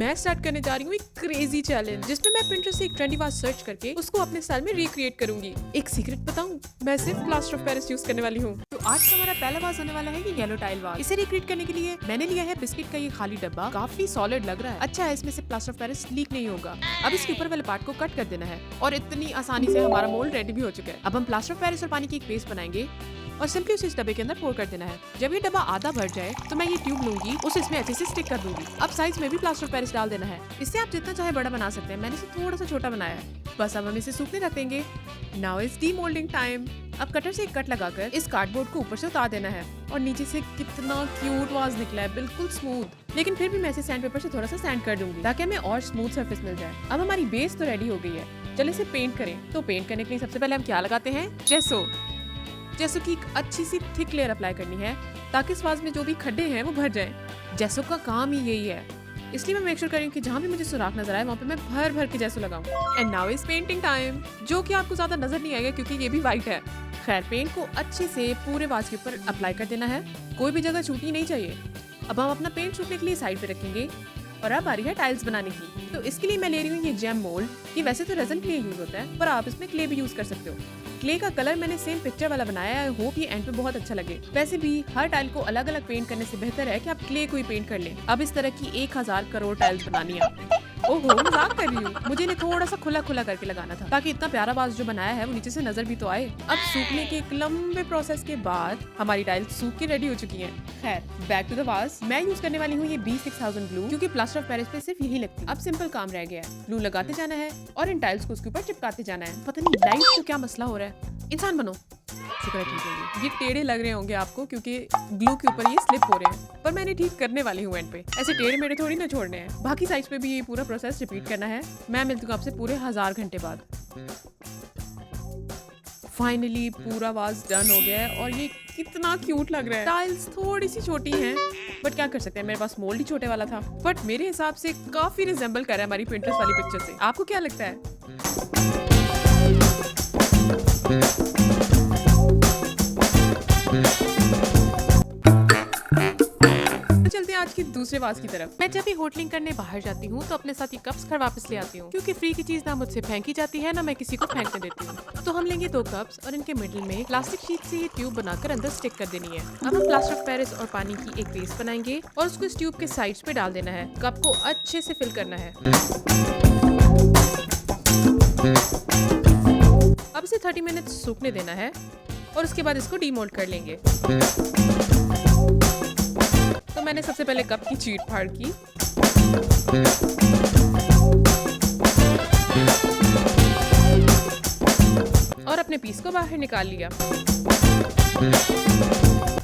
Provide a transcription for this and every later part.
मैं स्टार्ट करने जा रही हूँ एक क्रेजी चैलेंज, जिसमें मैं पिंटरेस्ट से एक ट्रेंडी वाज सर्च करके उसको अपने स्टाइल में रिक्रिएट करूंगी। एक सीक्रेट बताऊं, मैं सिर्फ प्लास्टर ऑफ पेरिस यूज करने वाली हूँ। तो आज का हमारा पहला वाज होने वाला है ये येलो टाइल वाज। इसे रिक्रिएट करने के लिए मैंने लिया है बिस्किट का ये खाली डब्बा। काफी सॉलिड लग रहा है। अच्छा है, इसमें से प्लास्टर ऑफ पेरिस लीक नहीं होगा। अब इसके ऊपर वाले पार्ट को कट कर देना है और इतनी आसानी से हमारा मोल्ड रेडी भी हो चुका है। अब हम प्लास्टर ऑफ पेरिस और पानी की एक पेस्ट बनाएंगे और सिंपली उसे इस डब्बे के अंदर पोर कर देना है। जब ये डब्बा आधा भर जाए तो मैं ये ट्यूब लूंगी, उसे इसमें अच्छे से स्टिक कर दूंगी। अब साइज में भी प्लास्टर ऑफ पेरिस डाल देना है। इससे आप जितना चाहे बड़ा बना सकते हैं, मैंने इसे थोड़ा सा छोटा बनाया है। बस अब हम इसे सूखने रख देंगे। Now is demoulding time. अब कटर से एक कट लगाकर इस कार्डबोर्ड को ऊपर से उतार देना है और नीचे से कितना क्यूट वाज निकला है, बिल्कुल स्मूथ। लेकिन फिर भी मैं इसे सैंड पेपर से थोड़ा सा सैंड कर दूंगी ताकि हमें और स्मूथ सरफेस मिल जाए। अब हमारी बेस तो रेडी हो गई है, चलिए इसे पेंट करें। तो पेंट करने के लिए सबसे पहले हम क्या लगाते हैं, जेसो की एक अच्छी सी थिक लेयर अप्लाई करनी है ताकि इस वाज में जो भी खड्डे हैं वो भर जाएं। जेसो का काम ही यही है, इसलिए मैं मेक श्योर करूँ कि जहाँ भी मुझे सुराख नजर आए वहाँ पे मैं भर भर के जेसो लगाऊं। And now is painting time, जो कि आपको ज्यादा नजर नहीं आएगा क्योंकि ये भी व्हाइट है। खैर, पेंट को अच्छे से पूरे वाज के ऊपर अप्लाई कर देना है, कोई भी जगह छूटनी नहीं चाहिए। अब हम अपना पेंट सूखने के लिए साइड पे रखेंगे और अब आ रही है टाइल्स बनाने की। तो इसके लिए मैं ले रही हूँ ये जेम मोल्ड। ये वैसे तो रेजन के लिए यूज होता है, पर आप इसमें क्ले भी यूज कर सकते हो। क्ले का कलर मैंने सेम पिक्चर वाला बनाया है, होप ये एंड पे बहुत अच्छा लगे। वैसे भी हर टाइल को अलग अलग पेंट करने से बेहतर है कि आप क्ले को ही पेंट कर लें। अब इस तरह की 1000 करोड़ टाइल्स बनानी है। ओहो, मजाक कर रही हूँ, मुझे इन्हें थोड़ा सा खुला खुला करके लगाना था ताकि इतना प्यारा वाज जो बनाया है वो नीचे से नजर भी तो आए। अब सूखने के एक लंबे प्रोसेस के बाद हमारी टाइल्स सूख के रेडी हो चुकी हैं। खैर, बैक टू द वाज। मैं यूज करने वाली हूँ ये B6000 ग्लू, क्योंकि प्लास्टर ऑफ पेरिस पे सिर्फ यही लगती है। अब सिंपल काम रह गया है, ग्लू लगाते जाना है और इन टाइल्स को उसके ऊपर चिपकाते जाना है। पता नहीं लाइट को क्या मसला हो रहा है। इंसान बनो। शुक्र है ठीक होंगे। ये टेढ़े लग रहे होंगे आपको क्योंकि ग्लू के ऊपर ये स्लिप हो रहे हैं, पर मैंने ठीक करने वाली हूँ एंड पे। ऐसे टेढ़े मेढ़े थोड़ी ना छोड़ने हैं। बाकी साइड्स पे भी ये पूरा प्रोसेस रिपीट करना है। मैं मिलती हूँ आपसे पूरे 1000 घंटे बाद। फाइनली पूरा वाज डन हो गया है और ये कितना क्यूट लग रहा है। टाइल्स थोड़ी सी छोटी हैं, बट क्या कर सकते हैं, मेरे पास मोल्ड ही छोटे वाला था। बट मेरे हिसाब से काफी रिजेंबल कर रहा है हमारी पिंटरेस्ट वाली पिक्चर से। आपको क्या लगता है? चलते हैं आज की दूसरे वाज की तरफ। मैं जब भी होटलिंग करने बाहर जाती हूँ तो अपने साथ ये कप्स घर वापस ले आती हूँ, क्योंकि फ्री की चीज ना मुझसे फेंकी जाती है ना मैं किसी को फेंकने देती हूँ। तो हम लेंगे 2 कप्स और इनके मिडिल में प्लास्टिक शीट से ये ट्यूब बनाकर अंदर स्टिक कर देनी है। अब हम प्लास्टर ऑफ पेरिस और पानी की एक पेस्ट बनाएंगे और उसको इस ट्यूब के साइड्स पे डाल देना है। कप को अच्छे से फिल करना है। अब इसे 30 मिनट सूखने देना है और उसके बाद इसको डीमोल्ड कर लेंगे। तो मैंने सबसे पहले कप की चीट फाड़ की और अपने पीस को बाहर निकाल लिया।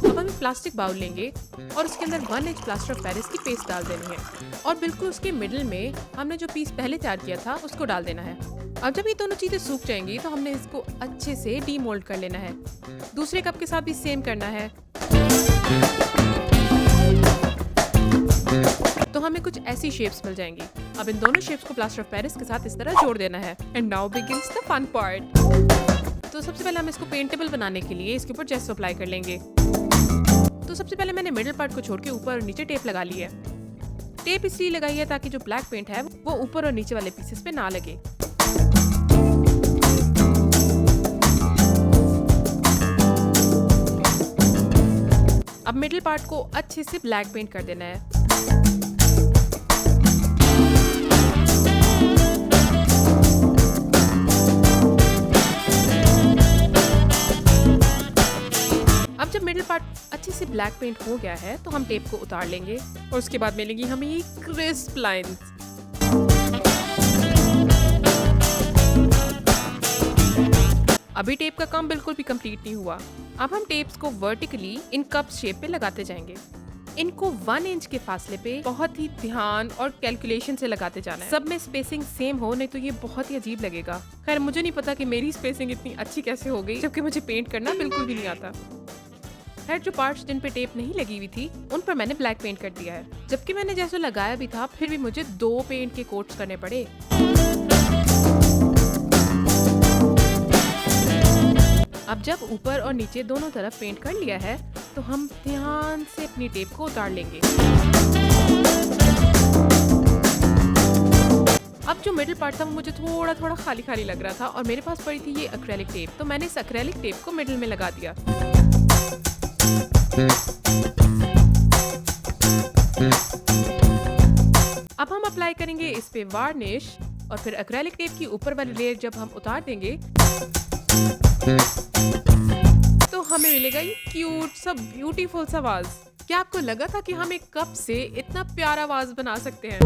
अब हम प्लास्टिक बाउल लेंगे और उसके अंदर 1 इंच प्लास्टर ऑफ पेरिस की पेस्ट डाल देनी है और बिल्कुल उसके मिडिल में हमने जो पीस पहले तैयार किया था उसको डाल देना है। अब जब ये दोनों चीजें सूख जाएंगी तो हमने इसको अच्छे से डीमोल्ड कर लेना है। दूसरे कप के साथ भी सेम करना है। तो हमें कुछ ऐसी शेप्स मिल जाएंगी। अब इन दोनों शेप्स को प्लास्टर ऑफ पेरिस के साथ इस तरह जोड़ देना है। And now begins the fun part. तो सबसे पहले हम इसको पेंटेबल बनाने के लिए इसके ऊपर जेसो अप्लाई कर लेंगे। तो सबसे पहले मैंने मिडिल पार्ट को छोड़ के ऊपर और नीचे टेप लगा ली है। टेप इसलिए लगाई है ताकि जो ब्लैक पेंट है वो ऊपर और नीचे वाले पीसेस पे ना लगे। अब मिडिल पार्ट को अच्छे से ब्लैक पेंट कर देना है। अब जब मिडिल पार्ट अच्छे से ब्लैक पेंट हो गया है तो हम टेप को उतार लेंगे और उसके बाद मिलेंगी हमें ये क्रिस्प लाइंस। अभी टेप का काम बिल्कुल भी कंप्लीट नहीं हुआ। अब हम टेप्स को वर्टिकली इन कप शेप पे लगाते जाएंगे। इनको 1 इंच के फासले पे बहुत ही ध्यान और कैलकुलेशन से लगाते जाना है। सब में स्पेसिंग सेम हो, नहीं तो ये बहुत ही अजीब लगेगा। खैर, मुझे नहीं पता कि मेरी स्पेसिंग इतनी अच्छी कैसे हो गई, जबकि मुझे पेंट करना बिल्कुल भी नहीं आता। खैर, जो पार्ट्स जिन पे टेप नहीं लगी हुई थी उन पर मैंने ब्लैक पेंट कर दिया है, जबकि मैंने जैसे लगाया भी था फिर भी मुझे 2 पेंट के कोट्स करने पड़े। अब जब ऊपर और नीचे दोनों तरफ पेंट कर लिया है तो हम ध्यान से अपनी टेप को उतार लेंगे। जो मिडिल पार्ट था वो मुझे थोड़ा थोड़ा खाली खाली लग रहा था और मेरे पास पड़ी थी ये एक्रेलिक टेप, तो मैंने इस एक्रेलिक टेप को मिडिल में लगा दिया। अब हम अप्लाई करेंगे इस पे वार्निश और फिर एक्रेलिक टेप की ऊपर वाली लेयर जब हम उतार देंगे तो हमें मिलेगा ये क्यूट सा ब्यूटीफुल सा वाज। क्या आपको लगा था कि हम एक कप से इतना प्यारा वाज बना सकते हैं?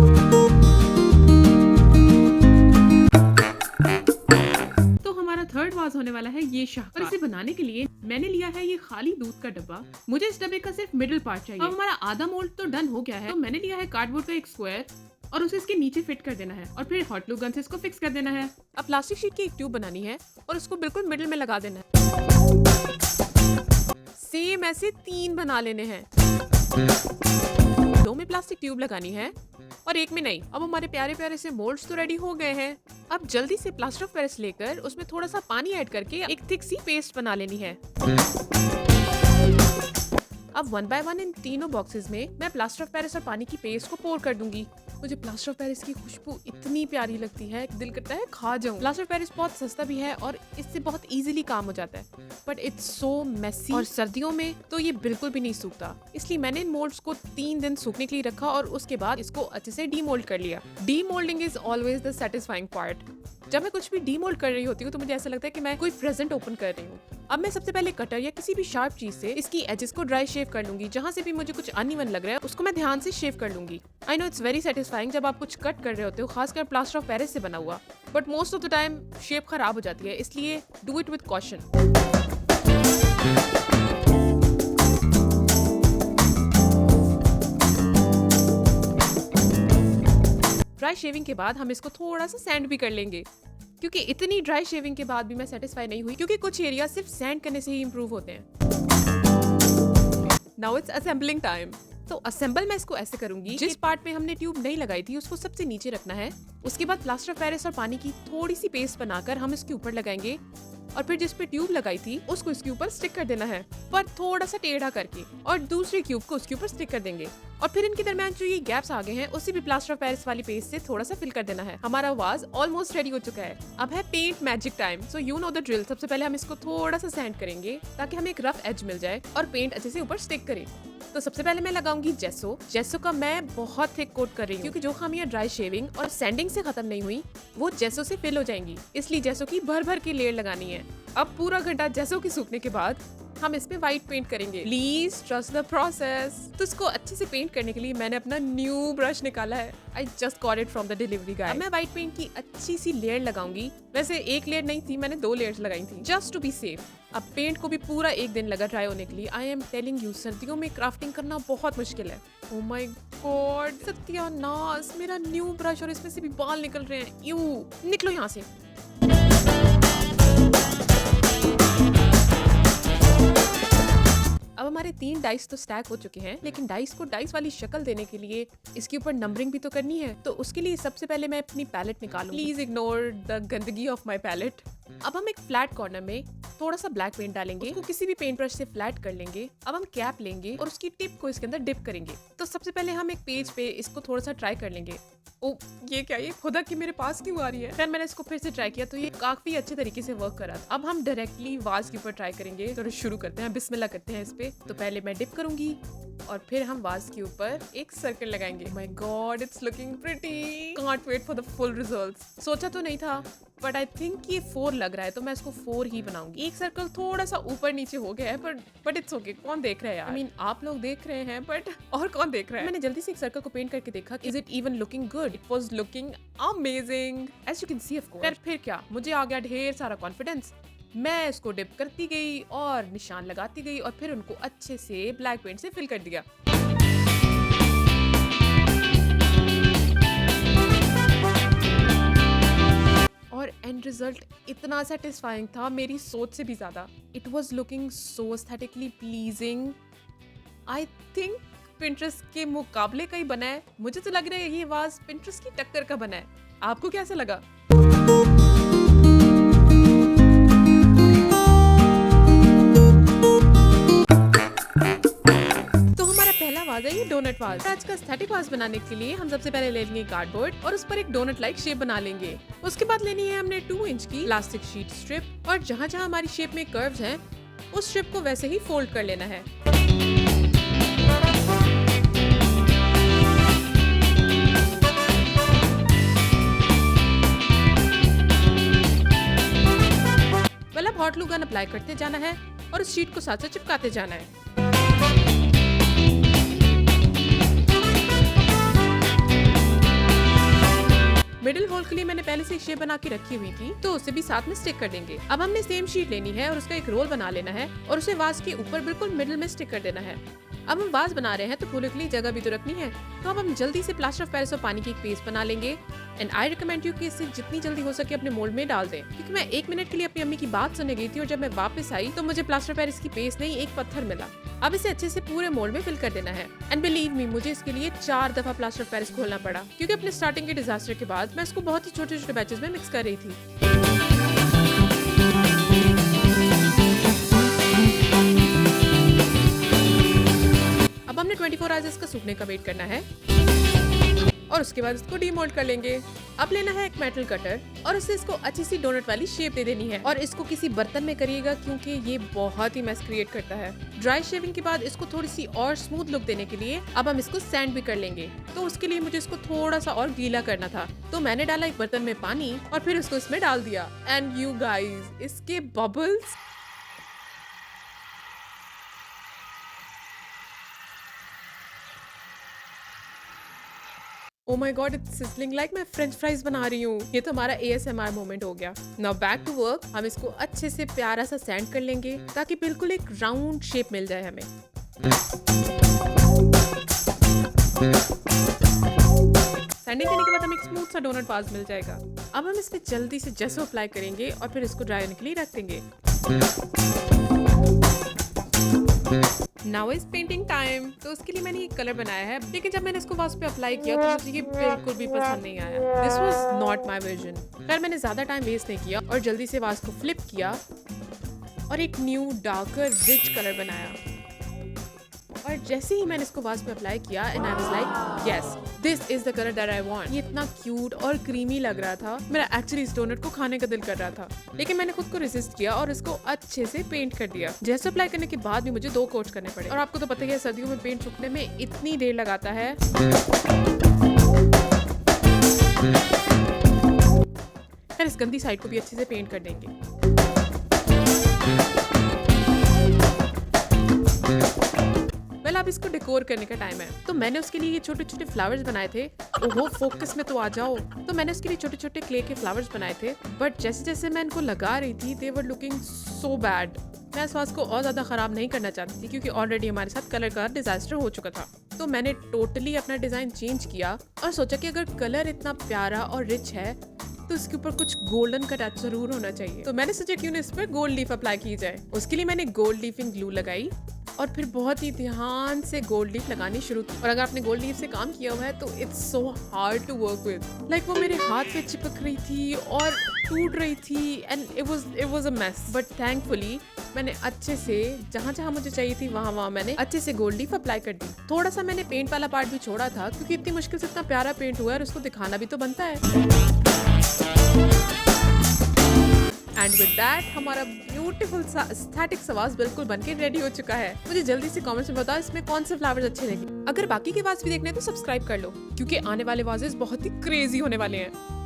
तो हमारा थर्ड वाज होने वाला है ये शाहकार। इसे बनाने के लिए मैंने लिया है ये खाली दूध का डब्बा। मुझे इस डब्बे का सिर्फ मिडिल पार्ट चाहिए। अब हमारा आधा मोल्ड तो डन हो गया है, तो मैंने लिया है कार्डबोर्ड का एक स्क्वायर और उसे इसके नीचे फिट कर देना है और फिर हॉट ग्लू गन से इसको फिक्स कर देना है। अब प्लास्टिक शीट की एक ट्यूब बनानी है और उसको बिल्कुल मिडिल में लगा देना है। सेम ऐसे 3 बना लेने हैं। 2 में प्लास्टिक ट्यूब लगानी है और 1 में नहीं। अब हमारे प्यारे प्यारे से मोल्ड्स तो रेडी हो गए हैं। अब जल्दी से प्लास्टर ऑफ पेरिस लेकर उसमें थोड़ा सा पानी ऐड करके एक थिक सी पेस्ट बना लेनी है। अब 1 बाय 1 इन तीनों बॉक्सेस में मैं प्लास्टर ऑफ पेरिस और पानी की पेस्ट को पोर कर दूंगी। मुझे प्लास्टर ऑफ पेरिस की खुशबू इतनी प्यारी लगती है, दिल करता है खा जाऊं। प्लास्टर ऑफ पेरिस बहुत सस्ता भी है और इससे बहुत इजीली काम हो जाता है, बट इट्स सो मेसी और सर्दियों में तो ये बिल्कुल भी नहीं सूखता। इसलिए मैंने इन मोल्ड्स को 3 दिन सूखने के लिए रखा और उसके बाद इसको अच्छे से डीमोल्ड कर लिया। Demoulding is always the satisfying part. जब मैं कुछ भी डीमोल्ड कर रही होती हूँ तो मुझे ऐसा लगता है कि मैं कोई प्रेजेंट ओपन कर रही हूँ। अब मैं सबसे पहले कटर या किसी भी शार्प चीज से इसकी एजेस को ड्राई शेव कर लूंगी। जहाँ से भी मुझे कुछ अनइवन लग रहा है उसको मैं ध्यान से शेव कर लूंगी। I know it's very satisfying जब आप कुछ कट कर रहे होते हो, खासकर प्लास्टर ऑफ पेरिस से बना हुआ, but most of the time shape खराब हो जाती है, इसलिए do it with caution. Dry shaving के बाद हम इसको थोड़ा सा सैंड भी कर लेंगे, क्योंकि इतनी ड्राई शेविंग के बाद भी मैं सेटिस्फाई नहीं हुई, क्योंकि कुछ एरिया सिर्फ सैंड करने से ही इंप्रूव होते हैं। Now it's assembling time. तो असेंबल मैं इसको ऐसे करूंगी, जिस पार्ट में हमने ट्यूब नहीं लगाई थी उसको सबसे नीचे रखना है। उसके बाद प्लास्टर ऑफ पेरिस और पानी की थोड़ी सी पेस्ट बनाकर हम इसके ऊपर लगाएंगे और फिर जिस पे ट्यूब लगाई थी उसको इसके ऊपर स्टिक कर देना है, पर थोड़ा सा टेढ़ा करके, और दूसरे क्यूब को उसके ऊपर स्टिक कर देंगे और फिर इनके दरमियान जो ये गैप्स आ गए हैं उसे भी प्लास्टर ऑफ पेरिस वाली पेस्ट से थोड़ा सा फिल कर देना है। हमारा वाज ऑलमोस्ट रेडी हो चुका है। अब है paint magic time. So you know the drill. सबसे पहले हम इसको थोड़ा सा सैंड करेंगे ताकि हमें एक रफ एज मिल जाए और पेंट अच्छे से ऊपर स्टिक करे। तो सबसे पहले मैं लगाऊंगी जेसो। जेसो का मैं बहुत थिक कोट कर रही हूँ, क्योंकि जो खामियां ड्राई शेविंग और सैंडिंग से खत्म नहीं हुई वो जेसो से फिल हो जाएंगी, इसलिए जेसो की भर भर की लेयर लगानी है। अब पूरा घंटा जेसो के सूखने के बाद हम इस पे व्हाइट पेंट करेंगे। Please trust the process. तो इसको अच्छे से पेंट करने के लिए मैंने अपना न्यू ब्रश निकाला है। I just got it from the delivery गाय। मैं व्हाइट पेंट की अच्छी सी लेयर लगाऊंगी। वैसे एक लेयर नहीं थी, मैंने 2 लेयर्स लगाई थी, जस्ट टू बी सेफ। अब पेंट को भी पूरा 1 दिन लगा ड्राई होने के लिए। आई एम टेलिंग यू, सर्दियों में क्राफ्टिंग करना बहुत मुश्किल है। ओह माय गॉड, सत्यानाश, मेरा न्यू ब्रश और इसमें से भी बाल निकल रहे हैं। यू निकलो यहाँ से। अब हमारे 3 डाइस तो स्टैक हो चुके हैं, लेकिन डाइस को डाइस वाली शक्ल देने के लिए इसके ऊपर नंबरिंग भी तो करनी है। तो उसके लिए सबसे पहले मैं अपनी पैलेट निकालूंगी। प्लीज इग्नोर द गंदगी ऑफ माय पैलेट। अब हम एक फ्लैट कॉर्नर में थोड़ा सा ब्लैक पेंट डालेंगे, उसको किसी भी पेंट ब्रश से फ्लैट कर लेंगे। अब हम कैप लेंगे और उसकी टिप को इसके अंदर डिप करेंगे। तो सबसे पहले हम एक पेज पे इसको थोड़ा सा ट्राई कर लेंगे। ओ ये क्या, ये खुदा कि मेरे पास क्यों आ रही है? फिर मैंने इसको फिर से ट्राई किया तो ये काफी अच्छे तरीके से वर्क करा। अब हम डायरेक्टली वाज के ऊपर ट्राई करेंगे। तो शुरू करते हैं, बिस्मिल्लाह करते हैं इस पे। तो पहले मैं डिप करूंगी और फिर हम वाज के ऊपर एक सर्कल लगाएंगे। My god, it's looking pretty. Can't wait for the full results. सोचा तो नहीं था, बट आई थिंक ये 4 लग रहा है, तो मैं इसको 4 ही बनाऊंगी। एक सर्कल थोड़ा सा ऊपर नीचे हो गया है, बट इट्स ओके। कौन देख रहा है यार? I mean, आप लोग देख रहे हैं, बट और कौन देख रहा है? मैंने जल्दी से एक सर्कल को पेंट करके देखा, is it even looking good? It was looking amazing, as you can see of course. फिर क्या, मुझे आ गया ढेर सारा कॉन्फिडेंस। मैं इसको डिप करती गई और निशान लगाती गई और फिर उनको अच्छे से ब्लैक पेंट से फिल कर दिया। और एंड रिजल्ट इतना सेटिस्फाइंग था, मेरी सोच से भी ज्यादा। It was looking so aesthetically pleasing. I think Pinterest के मुकाबले का ही बना है। मुझे तो लग रहा है ये वाज पिंटरेस्ट की टक्कर का बना है। आपको कैसा लगा? वाज है ये डोनट वाज। आज का एस्थेटिक वाज बनाने के लिए हम सबसे पहले ले लेंगे कार्डबोर्ड और उस पर एक डोनट लाइक शेप बना लेंगे। उसके बाद लेनी है हमने 2 इंच की प्लास्टिक शीट स्ट्रिप और जहाँ जहाँ हमारी शेप में कर्व्स हैं उस स्ट्रिप को वैसे ही फोल्ड कर लेना है। अब हॉट ग्लू गन अप्लाई करते जाना है और उस शीट को साथ साथ चिपकाते जाना है। मिडिल होल के लिए मैंने पहले से एक शेप बना के रखी हुई थी तो उसे भी साथ में स्टिक कर देंगे। अब हमने सेम शीट लेनी है और उसका एक रोल बना लेना है और उसे वाज के ऊपर बिल्कुल मिडिल में स्टिक कर देना है। अब हम वाज बना रहे हैं तो फूलों के लिए जगह भी तो रखनी है, तो अब हम जल्दी से प्लास्टर ऑफ पेरिस और पानी की एक पेस्ट बना लेंगे। एंड आई रिकमेंड यू कि इसे जितनी जल्दी हो सके अपने मोल्ड में डाल दें, क्योंकि मैं 1 मिनट के लिए अपनी अम्मी की बात सुनने गई थी और जब मैं वापस आई तो मुझे प्लास्टर ऑफ पेरिस की पेस्ट नहीं एक पत्थर मिला। अब इसे अच्छे से पूरे मोल्ड में फिल कर देना है। एंड बिलीव मी, मुझे इसके लिए 4 दफा प्लास्टर ऑफ पेरिस खोलना पड़ा, क्योंकि अपने स्टार्टिंग के डिजास्टर के बाद मैं इसको बहुत ही छोटे छोटे बैचेस में मिक्स कर रही थी। अब हमने 24 आवर्स का सूखने का वेट करना है और उसके बाद इसको डीमोल्ड कर लेंगे। अब लेना है एक मेटल कटर और उससे इसको अच्छी सी डोनट वाली शेप दे देनी है और इसको किसी बर्तन में करिएगा क्योंकि ये बहुत ही मेस क्रिएट करता है। ड्राई शेविंग के बाद इसको थोड़ी सी और स्मूथ लुक देने के लिए अब हम इसको सैंड भी कर लेंगे, तो उसके लिए मुझे इसको थोड़ा सा और गीला करना था, तो मैंने डाला एक बर्तन में पानी और फिर उसको इसमें डाल दिया। एंड यू गाइज, इसके bubbles Oh my God, it's sizzling like मैं फ्रेंच फ्राइज बना रही हूँ। ये तो हमारा ASMR मोमेंट हो गया। Now back to work। हम इसको अच्छे से प्यारा सा सैंड कर लेंगे ताकि बिल्कुल एक राउंड शेप मिल जाए हमें। सैंडिंग करने के बाद हमें एक स्मूथ सा डोनट वाज मिल जाएगा। अब हम इस पे जल्दी से जेसो अप्लाई करेंगे और फिर इसको ड्राई होने के लिए रख देंगे। Now is painting time. तो उसके लिए मैंने ये कलर बनाया है, लेकिन जब मैंने इसको वाज पे अप्लाई किया तो मुझे ये बिल्कुल भी पसंद नहीं आया। This was not my vision. खैर मैंने ज्यादा टाइम वेस्ट नहीं किया और जल्दी से वाज को फ्लिप किया और एक न्यू डार्कर रिच कलर बनाया। और जैसे ही मैंने इसको वाज पे अप्लाई किया and I was like yes, this is the colour that I want. ये इतना क्यूट और क्रीमी लग रहा था, मेरा एक्चुअली इस डोनट को खाने का दिल कर रहा था, लेकिन मैंने खुद को रेसिस्ट किया और इसको अच्छे से पेंट कर दिया। जैसे अप्लाई करने के बाद भी मुझे 2 कोट्स करने पड़े और आपको तो पता ही है सर्दियों में पेंट सूखने में इतनी देर लगाता है। फिर इस गंदी साइड को भी अच्छे से पेंट कर देंगे। अब इसको डेकोर करने का टाइम है, तो मैंने उसके लिए ये छोटे छोटे फ्लावर्स बनाए थे। ओहो, फोकस में तो आ जाओ। तो मैंने उसके लिए छोटे छोटे क्ले के फ्लावर्स बनाए थे, बट जैसे जैसे मैं इनको लगा रही थी दे वर लुकिंग सो बैड। मैं इस वाज को और ज्यादा खराब नहीं करना चाहती थी क्योंकि ऑलरेडी हमारे साथ कलर का डिजास्टर हो चुका था। तो मैंने टोटली अपना डिजाइन चेंज किया और सोचा कि अगर कलर इतना प्यारा और रिच है तो इसके ऊपर कुछ गोल्डन का टच जरूर होना चाहिए। तो मैंने सोचा क्यों ना इस पर गोल्ड लीफ अप्लाई की जाए। उसके लिए मैंने गोल्ड लीफिंग ग्लू लगाई और फिर बहुत ही ध्यान से गोल्ड लीफ लगानी शुरू की। और अगर आपने गोल्ड लीफ से काम किया हुआ है तो it's so hard to work with. Like वो मेरे हाथ पे चिपक रही थी और टूट रही थी and it was a mess. But thankfully मैंने अच्छे से जहाँ जहाँ मुझे चाहिए थी वहाँ मैंने अच्छे से गोल्ड लीफ अप्लाई कर दी। थोड़ा सा मैंने पेंट वाला पार्ट भी छोड़ा था क्योंकि इतनी मुश्किल से इतना प्यारा पेंट हुआ है और उसको दिखाना भी तो बनता है। एंड विद दैट हमारा ब्यूटीफुल सा एस्थेटिक सवाज बिल्कुल बनके रेडी हो चुका है। मुझे जल्दी से कमेंट्स में बताओ इसमें कौन से फ्लावर्स अच्छे लगे। अगर बाकी के वाज भी देखने हैं तो सब्सक्राइब कर लो क्योंकि आने वाले वाजेस बहुत ही क्रेजी होने वाले हैं।